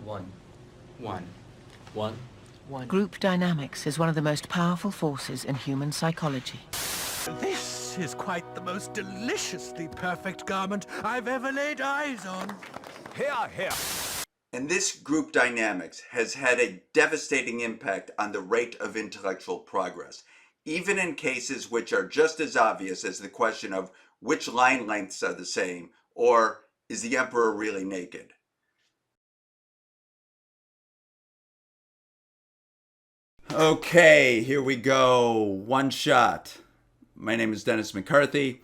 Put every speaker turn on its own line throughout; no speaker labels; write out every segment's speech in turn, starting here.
One.
One.
One. One.
Group dynamics is one of the most powerful forces in human psychology.
This is quite the most deliciously perfect garment I've ever laid eyes on.
Here, here.
And this group dynamics has had a devastating impact on the rate of intellectual progress, even in cases which are just as obvious as the question of which line lengths are the same, or is the emperor really naked? Okay, here we go. One shot. My name is Dennis McCarthy,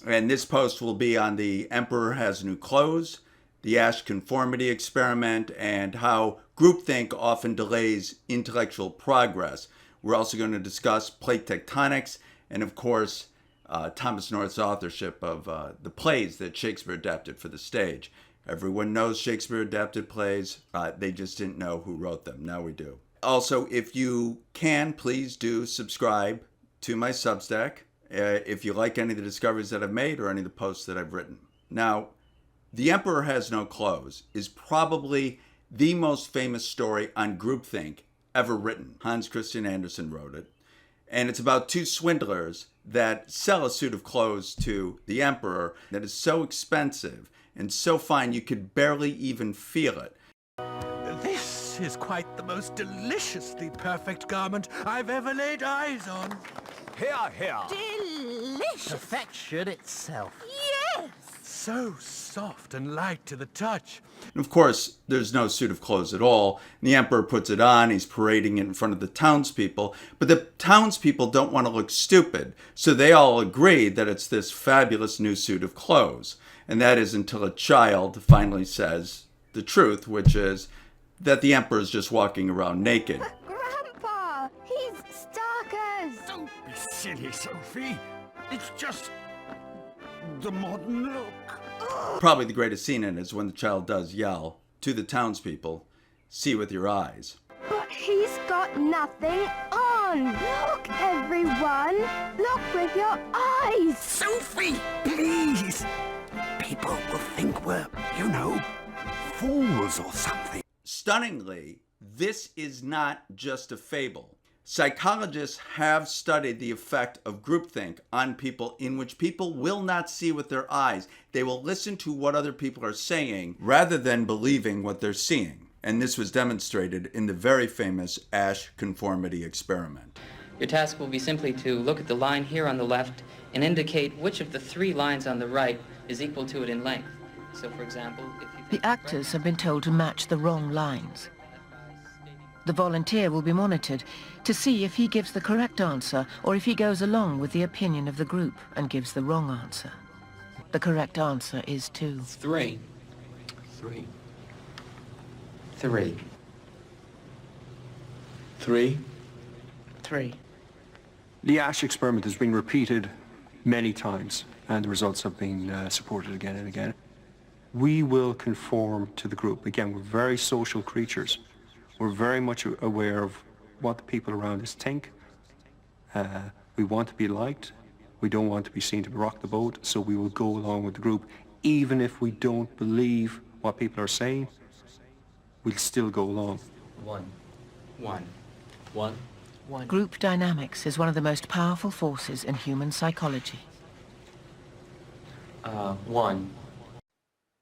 and this post will be on the Emperor Has New Clothes, the Asch conformity experiment, and how groupthink often delays intellectual progress. We're also going to discuss plate tectonics and, of course, Thomas North's authorship of the plays that Shakespeare adapted for the stage. Everyone knows Shakespeare adapted plays. They just didn't know who wrote them. Now we do. Also, if you can, please do subscribe to my Substack if you like any of the discoveries that I've made or any of the posts that I've written. Now, The Emperor Has No Clothes is probably the most famous story on groupthink ever written. Hans Christian Andersen wrote it. And it's about two swindlers that sell a suit of clothes to the emperor that is so expensive and so fine you could barely even feel it.
This is quite the most deliciously perfect garment I've ever laid eyes on.
Here, here.
Delicious!
Perfection itself.
Yes!
So soft and light to the touch.
And of course, there's no suit of clothes at all. The emperor puts it on, he's parading it in front of the townspeople, but the townspeople don't want to look stupid, so they all agree that it's this fabulous new suit of clothes. And that is until a child finally says the truth, which is that the emperor's just walking around naked.
Grandpa! He's starkers!
Don't be silly, Sophie. It's just the modern look.
Probably the greatest scene in it is when the child does yell to the townspeople, "See with your eyes."
But he's got nothing on! Look, everyone! Look with your eyes!
Sophie, please. People will think we're, fools or something.
Stunningly, this is not just a fable. Psychologists have studied the effect of groupthink on people in which people will not see with their eyes. They will listen to what other people are saying rather than believing what they're seeing. And this was demonstrated in the very famous Asch conformity experiment.
Your task will be simply to look at the line here on the left and indicate which of the three lines on the right is equal to it in length. So, for example, if you think
The actors have been told to match the wrong lines. The volunteer will be monitored to see if he gives the correct answer or if he goes along with the opinion of the group and gives the wrong answer. The correct answer is 2.
Three.
Three.
Three. 3.
3.
The Asch experiment has been repeated many times, and the results have been supported again and again. We will conform to the group. Again, we're very social creatures. We're very much aware of what the people around us think. We want to be liked. We don't want to be seen to rock the boat, so we will go along with the group. Even if we don't believe what people are saying, we'll still go along.
One.
one.
One. One.
Group dynamics is one of the most powerful forces in human psychology.
One.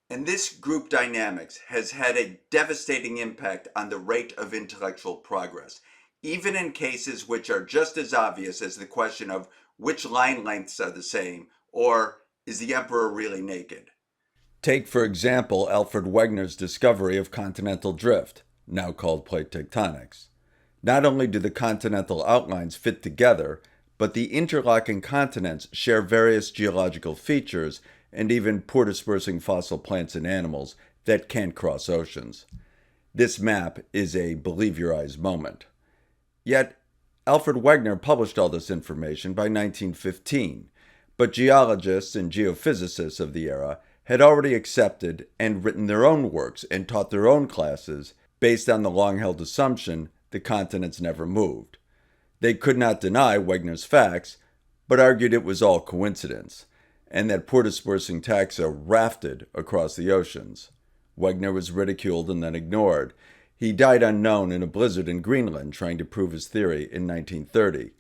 And this group dynamics has had a devastating impact on the rate of intellectual progress, even in cases which are just as obvious as the question of which line lengths are the same, or is the emperor really naked? Take, for example, Alfred Wegener's discovery of continental drift, now called plate tectonics. Not only do the continental outlines fit together, but the interlocking continents share various geological features and even poor dispersing fossil plants and animals that can't cross oceans. This map is a believe your eyes moment. Yet, Alfred Wegener published all this information by 1915, but geologists and geophysicists of the era had already accepted and written their own works and taught their own classes based on the long-held assumption the continents never moved. They could not deny Wegener's facts, but argued it was all coincidence, and that poor dispersing taxa rafted across the oceans. Wagner was ridiculed and then ignored. He died unknown in a blizzard in Greenland trying to prove his theory in 1930.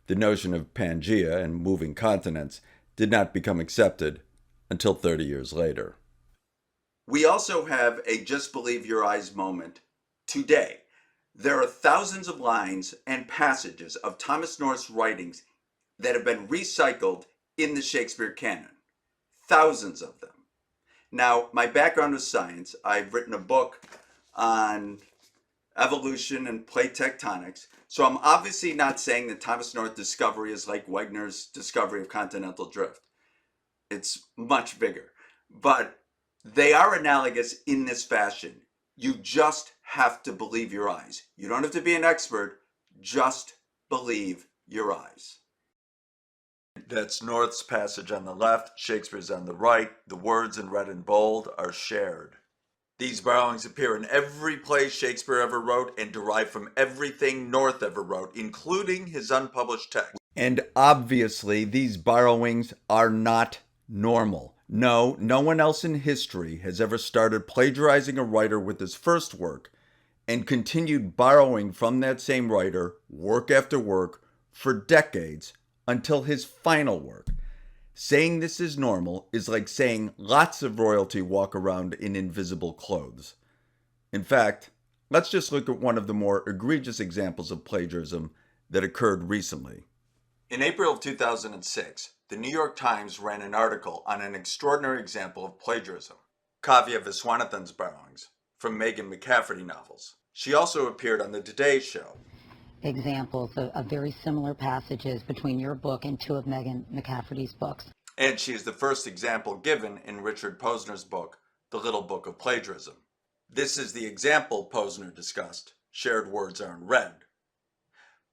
The notion of Pangea and moving continents did not become accepted until 30 years later. We also have a just believe your eyes moment today. There are thousands of lines and passages of Thomas North's writings that have been recycled in the Shakespeare canon. Thousands of them. Now, my background is science. I've written a book on evolution and plate tectonics. So I'm obviously not saying that Thomas North's discovery is like Wagner's discovery of continental drift. It's much bigger. But they are analogous in this fashion. You just have to believe your eyes. You don't have to be an expert. Just believe your eyes. That's North's passage on the left, Shakespeare's on the right. The words in red and bold are shared. These borrowings appear in every play Shakespeare ever wrote and derive from everything North ever wrote, including his unpublished text. And obviously, these borrowings are not normal. No one else in history has ever started plagiarizing a writer with his first work and continued borrowing from that same writer, work after work, for decades until his final work. Saying this is normal is like saying lots of royalty walk around in invisible clothes. In fact, let's just look at one of the more egregious examples of plagiarism that occurred recently. In April of 2006, the New York Times ran an article on an extraordinary example of plagiarism, Kavya Viswanathan's borrowings from Megan McCafferty novels. She also appeared on the Today Show.
Examples of very similar passages between your book and two of Megan McCafferty's books.
And she is the first example given in Richard Posner's book, The Little Book of Plagiarism. This is the example Posner discussed. Shared words are in red.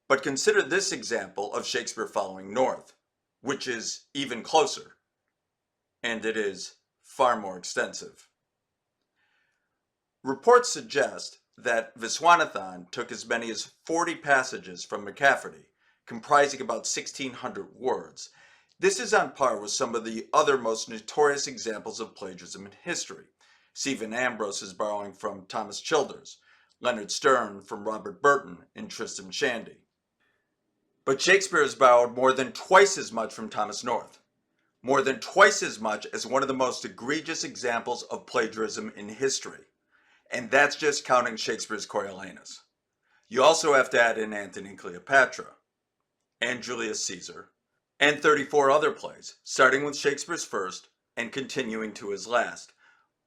But consider this example of Shakespeare following North, which is even closer. And it is far more extensive. Reports suggest that Viswanathan took as many as 40 passages from McCafferty, comprising about 1,600 words. This is on par with some of the other most notorious examples of plagiarism in history. Stephen Ambrose is borrowing from Thomas Childers, Leonard Stern from Robert Burton in Tristram Shandy. But Shakespeare has borrowed more than twice as much from Thomas North, more than twice as much as one of the most egregious examples of plagiarism in history. And that's just counting Shakespeare's Coriolanus. You also have to add in Antony and Cleopatra, and Julius Caesar, and 34 other plays, starting with Shakespeare's first and continuing to his last.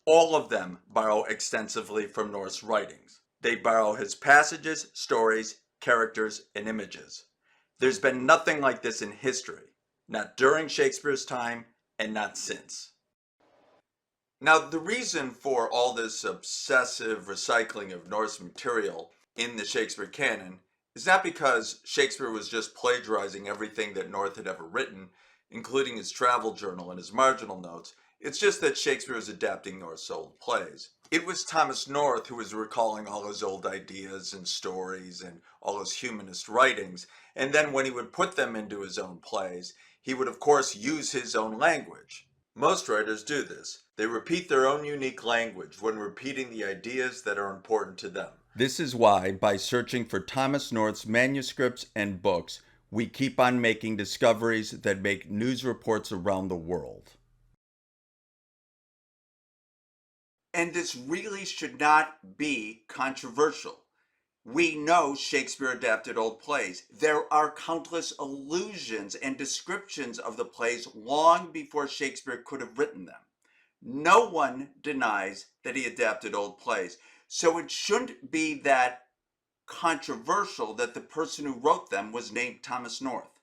All of them borrow extensively from North's writings. They borrow his passages, stories, characters, and images. There's been nothing like this in history, not during Shakespeare's time and not since. Now, the reason for all this obsessive recycling of Norse material in the Shakespeare canon is not because Shakespeare was just plagiarizing everything that North had ever written, including his travel journal and his marginal notes. It's just that Shakespeare was adapting North's old plays. It was Thomas North who was recalling all his old ideas and stories and all his humanist writings, and then when he would put them into his own plays, he would of course use his own language. Most writers do this. They repeat their own unique language when repeating the ideas that are important to them. This is why, by searching for Thomas North's manuscripts and books, we keep on making discoveries that make news reports around the world. And this really should not be controversial. We know Shakespeare adapted old plays. There are countless allusions and descriptions of the plays long before Shakespeare could have written them. No one denies that he adapted old plays. So it shouldn't be that controversial that the person who wrote them was named Thomas North.